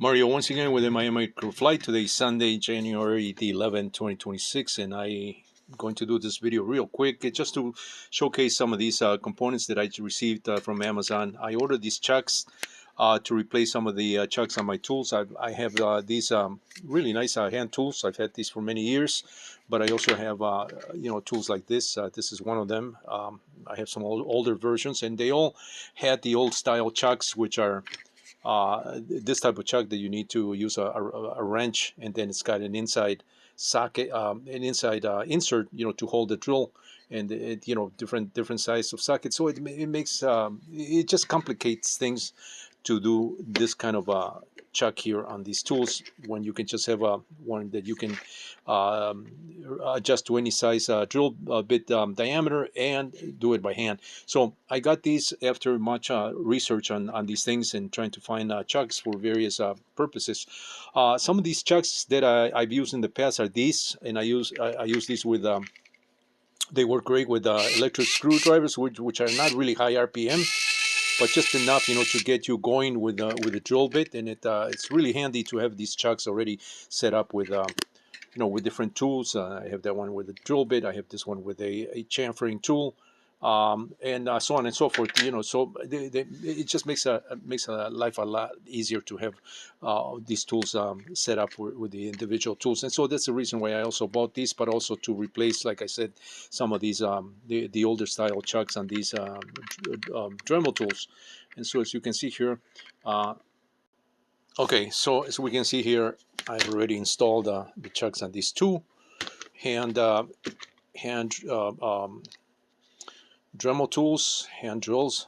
Mario, once again with my microflight. Today is Sunday, January the 11th, 2026, and I'm going to do this video real quick just to showcase some of these components that I received from Amazon. I ordered these chucks to replace some of the chucks on my tools. I have these really nice hand tools. I've had these for many years, but I also have tools like this. This is one of them. I have some older versions, and they all had the old style chucks, which are this type of chuck that you need to use a wrench, and then it's got an inside socket, an inside insert, to hold the drill, and it, different size of sockets. So it makes it just complicates things to do this kind of chuck here on these tools when you can just have one that you can um, adjust to any size drill bit diameter and do it by hand. So I got these after much research on these things and trying to find chucks for various purposes. Some of these chucks that I've used in the past are these, and I use these with they work great with electric screwdrivers, which are not really high RPM, but just enough, to get you going with the drill bit. And it's really handy to have these chucks already set up with with different tools. I have that one with a drill bit. I have this one with a chamfering tool, and so on and so forth. So it just makes life a lot easier to have these tools set up with the individual tools. And so that's the reason why I also bought these, but also to replace, like I said, some of these the older style chucks on these Dremel tools. And so as you can see here, okay, so as we can see here, I've already installed the chucks on these two hand Dremel tools, hand drills,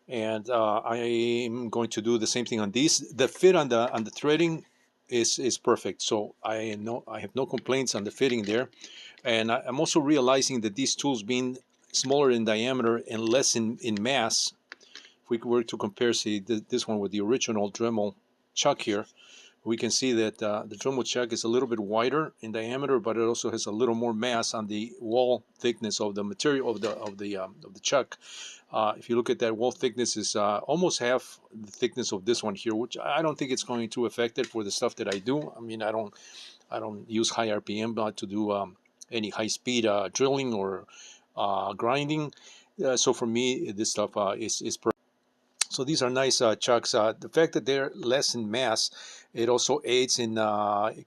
and I'm going to do the same thing on these. The fit on the threading is perfect, so I have no complaints on the fitting there. And I'm also realizing that these tools, being smaller in diameter and less in mass, if we were to compare, say, this one with the original Dremel chuck here, we can see that the Dremel chuck is a little bit wider in diameter, but it also has a little more mass on the wall thickness of the material of the chuck. If you look at that, wall thickness is almost half the thickness of this one here, which I don't think it's going to affect it for the stuff that I do. I mean, I don't use high RPM to do any high speed drilling or grinding. So for me, this stuff is perfect. So these are nice chucks. The fact that they're less in mass, it also aids in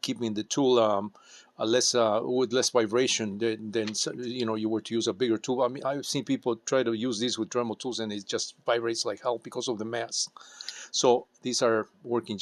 keeping the tool less with less vibration than you were to use a bigger tool. I mean, I've seen people try to use these with Dremel tools, and it just vibrates like hell because of the mass. So these are working